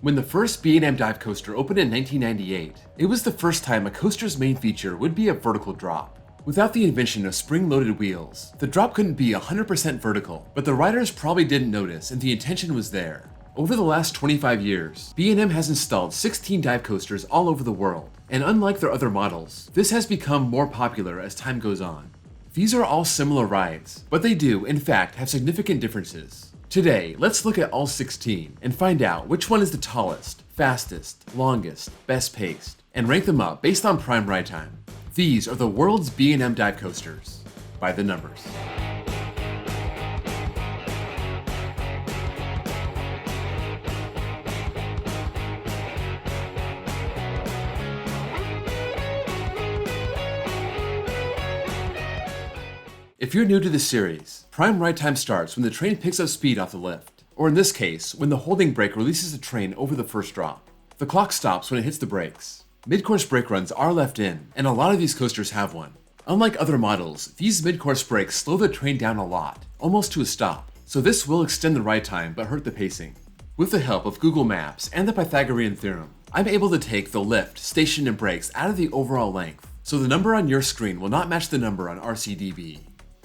When the first B&M dive coaster opened in 1998, it was the first time a coaster's main feature would be a vertical drop. Without the invention of spring-loaded wheels, the drop couldn't be 100% vertical, but the riders probably didn't notice and the intention was there. Over the last 25 years, B&M has installed 16 dive coasters all over the world, and unlike their other models, this has become more popular as time goes on. These are all similar rides, but they do, in fact, have significant differences. Today, let's look at all 16 and find out which one is the tallest, fastest, longest, best paced, and rank them up based on prime ride time. These are the world's B&M dive coasters, by the numbers. If you're new to this series, prime ride time starts when the train picks up speed off the lift, or in this case, when the holding brake releases the train over the first drop. The clock stops when it hits the brakes. Mid-course brake runs are left in, and a lot of these coasters have one. Unlike other models, these mid-course brakes slow the train down a lot, almost to a stop, so this will extend the ride time but hurt the pacing. With the help of Google Maps and the Pythagorean theorem, I'm able to take the lift, station, and brakes out of the overall length, so the number on your screen will not match the number on RCDB.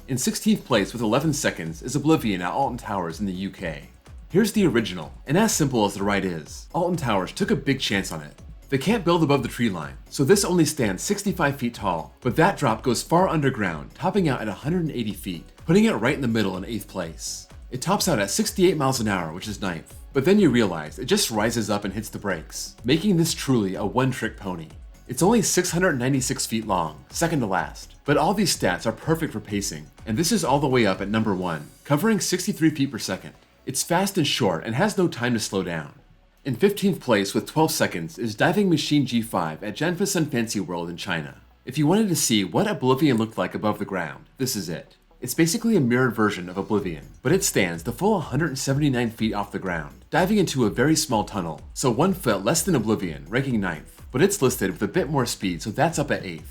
In 16th place with 11 seconds is Oblivion at Alton Towers in the UK. Here's the original, and as simple as the ride is, Alton Towers took a big chance on it. They can't build above the tree line, so this only stands 65 feet tall, but that drop goes far underground, topping out at 180 feet, putting it right in the middle in 8th place. It tops out at 68 miles an hour, which is 9th, but then you realize it just rises up and hits the brakes, making this truly a one-trick pony. It's only 696 feet long, second to last, but all these stats are perfect for pacing, and this is all the way up at number 1, covering 63 feet per second. It's fast and short and has no time to slow down. In 15th place with 12 seconds is Diving Machine G5 at Jianfengsan Fancy World in China. If you wanted to see what Oblivion looked like above the ground, this is it. It's basically a mirrored version of Oblivion, but it stands the full 179 feet off the ground, diving into a very small tunnel, so 1 foot less than Oblivion, ranking 9th. But it's listed with a bit more speed, so that's up at 8th.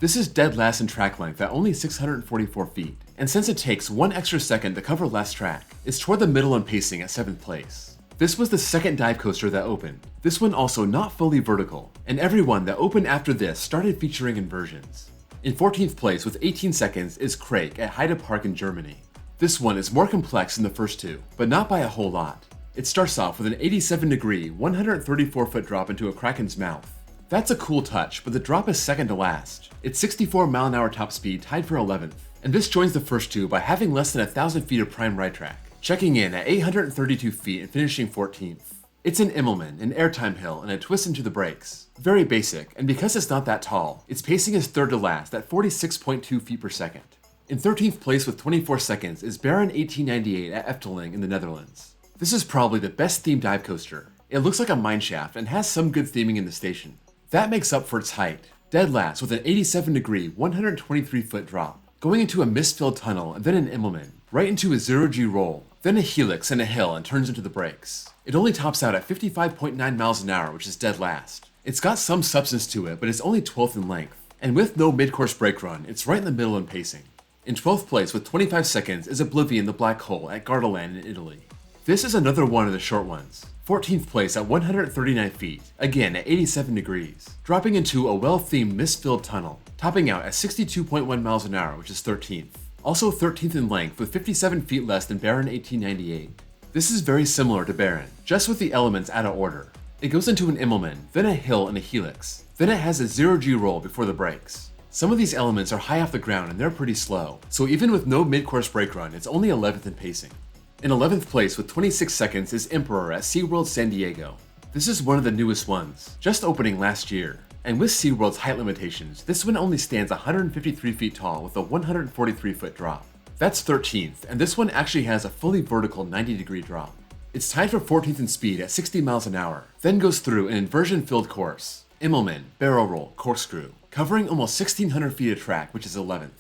This is dead last in track length at only 644 feet, and since it takes 1 extra second to cover last track, it's toward the middle in pacing at 7th place. This was the second dive coaster that opened, this one also not fully vertical, and every one that opened after this started featuring inversions. In 14th place with 18 seconds is Krake at Heide Park in Germany. This one is more complex than the first two, but not by a whole lot. It starts off with an 87-degree, 134-foot drop into a kraken's mouth. That's a cool touch, but the drop is second to last. It's 64 mile-an-hour top speed, tied for 11th, and this joins the first two by having less than 1,000 feet of prime ride track, checking in at 832 feet and finishing 14th. It's an Immelman, an airtime hill, and a twist into the brakes. Very basic, and because it's not that tall, its pacing is third to last at 46.2 feet per second. In 13th place with 24 seconds is Baron 1898 at Efteling in the Netherlands. This is probably the best themed dive coaster. It looks like a mine shaft and has some good theming in the station. That makes up for its height. Dead last with an 87-degree, 123-foot drop, going into a mist-filled tunnel and then an Immelman, right into a 0G roll, then a helix and a hill and turns into the brakes. It only tops out at 55.9 miles an hour, which is dead last. It's got some substance to it, but it's only 12th in length, and with no mid-course brake run, it's right in the middle in pacing. In 12th place with 25 seconds is Oblivion the Black Hole at Gardaland in Italy. This is another one of the short ones. 14th place at 139 feet, again at 87 degrees, dropping into a well-themed mist-filled tunnel, topping out at 62.1 miles an hour, which is 13th. Also 13th in length with 57 feet less than Baron 1898. This is very similar to Baron, just with the elements out of order. It goes into an Immelman, then a hill and a helix, then it has a 0G roll before the brakes. Some of these elements are high off the ground and they're pretty slow, so even with no mid-course brake run, it's only 11th in pacing. In 11th place with 26 seconds is Emperor at SeaWorld San Diego. This is one of the newest ones, just opening last year. And with SeaWorld's height limitations, this one only stands 153 feet tall with a 143-foot drop. That's 13th, and this one actually has a fully vertical 90-degree drop. It's tied for 14th in speed at 60 miles an hour, then goes through an inversion-filled course, Immelman, barrel roll, corkscrew, covering almost 1,600 feet of track, which is 11th.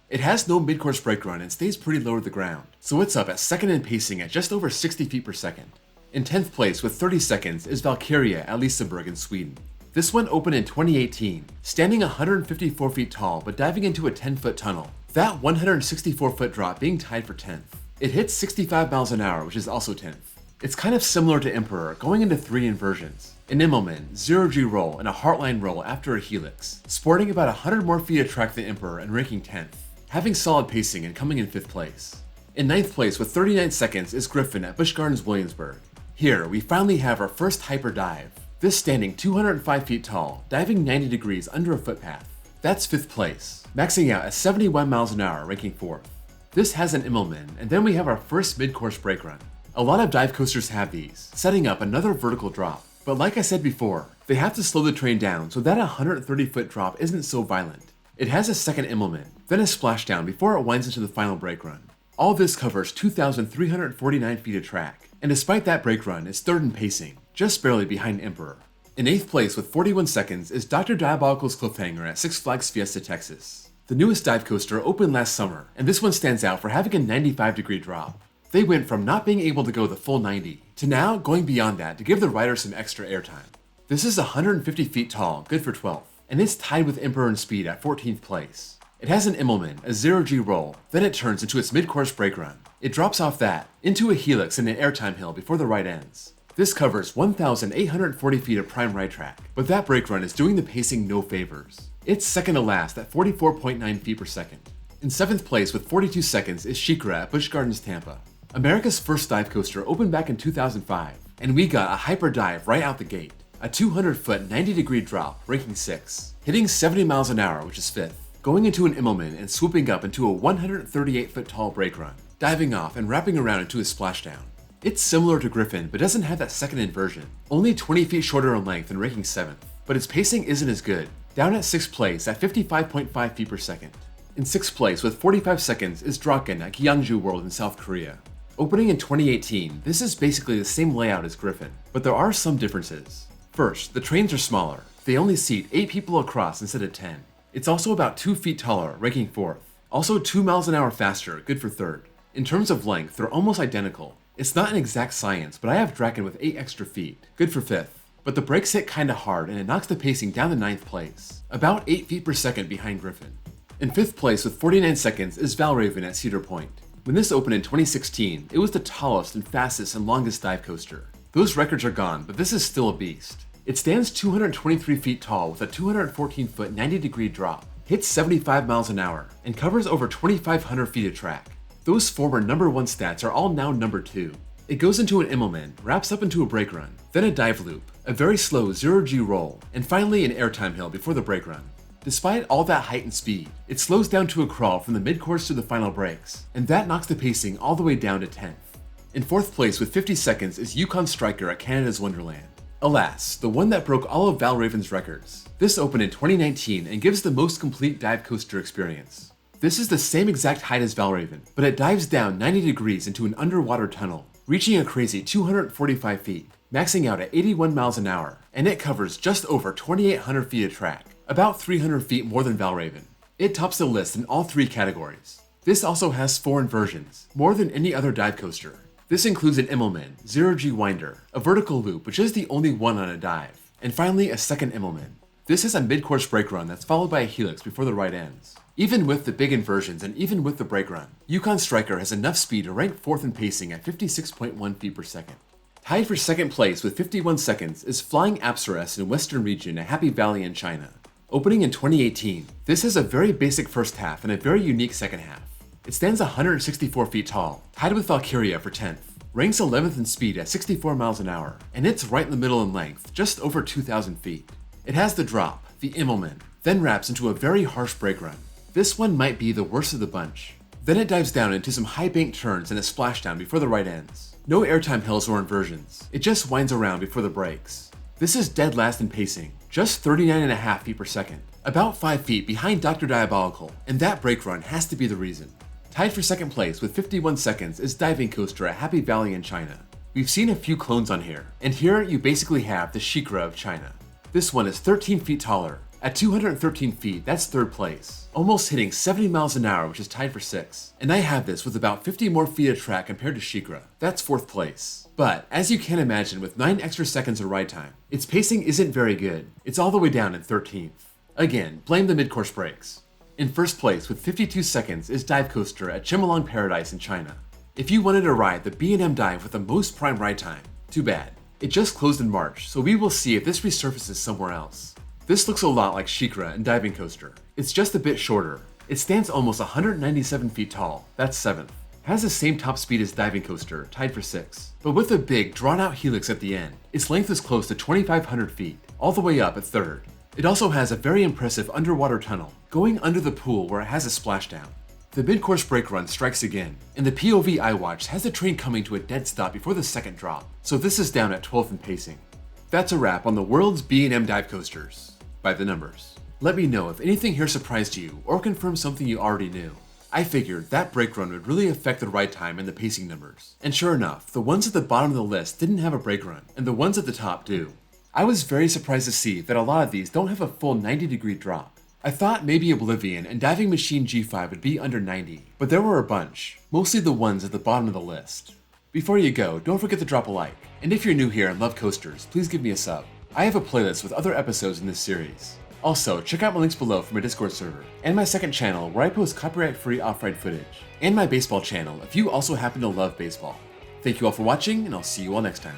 It has no mid-course brake run and stays pretty low to the ground, so it's up at second in pacing at just over 60 feet per second. In 10th place with 30 seconds is Valkyria at Liseberg in Sweden. This one opened in 2018, standing 154 feet tall but diving into a 10-foot tunnel, that 164-foot drop being tied for 10th. It hits 65 miles an hour, which is also 10th. It's kind of similar to Emperor, going into 3 inversions. An Immelman, 0G roll, and a Heartline roll after a helix, sporting about 100 more feet of track than Emperor and ranking 10th, having solid pacing and coming in 5th place. In 9th place with 39 seconds is Griffin at Busch Gardens Williamsburg. Here, we finally have our first hyper dive. This standing 205 feet tall, diving 90 degrees under a footpath. That's 5th place, maxing out at 71 miles an hour, ranking 4th. This has an Immelman, and then we have our first mid-course brake run. A lot of dive coasters have these, setting up another vertical drop. But like I said before, they have to slow the train down so that 130-foot drop isn't so violent. It has a second Immelman, then a splashdown before it winds into the final brake run. All this covers 2,349 feet of track, and despite that brake run, it's 3rd in pacing, just barely behind Emperor. In 8th place with 41 seconds is Dr. Diabolical's Cliffhanger at Six Flags Fiesta, Texas. The newest dive coaster opened last summer, and this one stands out for having a 95-degree drop. They went from not being able to go the full 90 to now going beyond that to give the rider some extra airtime. This is 150 feet tall, good for 12th, and it's tied with Emperor in speed at 14th place. It has an Immelman, a 0G roll, then it turns into its mid-course brake run. It drops off that, into a helix and an airtime hill before the ride ends. This covers 1,840 feet of prime ride track, but that brake run is doing the pacing no favors. It's second to last at 44.9 feet per second. In 7th place with 42 seconds is SheiKra at Busch Gardens Tampa. America's first dive coaster opened back in 2005, and we got a hyper dive right out the gate. A 200-foot 90-degree drop, ranking 6, hitting 70 miles an hour, which is 5th, going into an Immelman and swooping up into a 138-foot tall brake run, diving off and wrapping around into a splashdown. It's similar to Griffin, but doesn't have that second inversion, only 20 feet shorter in length and ranking 7th, but its pacing isn't as good, down at 6th place at 55.5 feet per second. In 6th place with 45 seconds is Draken at Gyeongju World in South Korea. Opening in 2018, this is basically the same layout as Griffin, but there are some differences. First, the trains are smaller. They only seat 8 people across instead of 10. It's also about 2 feet taller, ranking 4th. Also 2 miles an hour faster, good for 3rd. In terms of length, they're almost identical. It's not an exact science, but I have Draken with 8 extra feet, good for 5th. But the brakes hit kinda hard and it knocks the pacing down to 9th place, about 8 feet per second behind Griffin. In 5th place with 49 seconds is Valravn at Cedar Point. When this opened in 2016, it was the tallest and fastest and longest dive coaster. Those records are gone, but this is still a beast. It stands 223 feet tall with a 214-foot 90-degree drop, hits 75 miles an hour, and covers over 2,500 feet of track. Those former number 1 stats are all now number 2. It goes into an Immelman, wraps up into a brake run, then a dive loop, a very slow 0G roll, and finally an airtime hill before the brake run. Despite all that height and speed, it slows down to a crawl from the mid-course to the final brakes, and that knocks the pacing all the way down to 10th. In 4th place with 50 seconds is Yukon Striker at Canada's Wonderland. Alas, the one that broke all of Valravn's records. This opened in 2019 and gives the most complete dive coaster experience. This is the same exact height as Valravn, but it dives down 90 degrees into an underwater tunnel, reaching a crazy 245 feet, maxing out at 81 miles an hour, and it covers just over 2,800 feet of track, about 300 feet more than Valravn. It tops the list in all 3 categories. This also has 4 inversions, more than any other dive coaster. This includes an Immelman, 0G winder, a vertical loop which is the only one on a dive, and finally a second Immelman. This is a mid-course brake run that's followed by a helix before the ride ends. Even with the big inversions and even with the brake run, Yukon Striker has enough speed to rank 4th in pacing at 56.1 feet per second. Tied for 2nd place with 51 seconds is Flying Apsaras in Western Region at Happy Valley in China. Opening in 2018, this has a very basic first half and a very unique second half. It stands 164 feet tall, tied with Valkyria for 10th, ranks 11th in speed at 64 miles an hour, and it's right in the middle in length, just over 2,000 feet. It has the drop, the Immelman, then wraps into a very harsh brake run. This one might be the worst of the bunch. Then it dives down into some high bank turns and a splashdown before the ride ends. No airtime hills or inversions, it just winds around before the brakes. This is dead last in pacing, just 39.5 feet per second, about 5 feet behind Dr. Diabolical, and that brake run has to be the reason. Tied for 2nd place with 51 seconds is Diving Coaster at Happy Valley in China. We've seen a few clones on here, and here you basically have the SheiKra of China. This one is 13 feet taller. At 213 feet, that's 3rd place, almost hitting 70 miles an hour, which is tied for 6th. And I have this with about 50 more feet of track compared to SheiKra. That's 4th place. But, as you can imagine, with 9 extra seconds of ride time, its pacing isn't very good. It's all the way down in 13th. Again, blame the mid-course brakes. In 1st place with 52 seconds is Dive Coaster at Chimelong Paradise in China. If you wanted to ride the B&M dive with the most prime ride time, too bad. It just closed in March, so we will see if this resurfaces somewhere else. This looks a lot like Shikra and Diving Coaster. It's just a bit shorter. It stands almost 197 feet tall, that's 7th. Has the same top speed as Diving Coaster, tied for 6th, but with a big, drawn-out helix at the end. Its length is close to 2,500 feet, all the way up at 3rd. It also has a very impressive underwater tunnel, going under the pool where it has a splashdown. The mid-course brake run strikes again, and the POV I watched has the train coming to a dead stop before the second drop, so this is down at 12th in pacing. That's a wrap on the world's B&M dive coasters, by the numbers. Let me know if anything here surprised you or confirmed something you already knew. I figured that brake run would really affect the ride time and the pacing numbers. And sure enough, the ones at the bottom of the list didn't have a brake run, and the ones at the top do. I was very surprised to see that a lot of these don't have a full 90-degree drop. I thought maybe Oblivion and Diving Machine G5 would be under 90, but there were a bunch, mostly the ones at the bottom of the list. Before you go, don't forget to drop a like, and if you're new here and love coasters, please give me a sub. I have a playlist with other episodes in this series. Also, check out my links below for my Discord server, and my second channel where I post copyright-free off-ride footage, and my baseball channel if you also happen to love baseball. Thank you all for watching, and I'll see you all next time.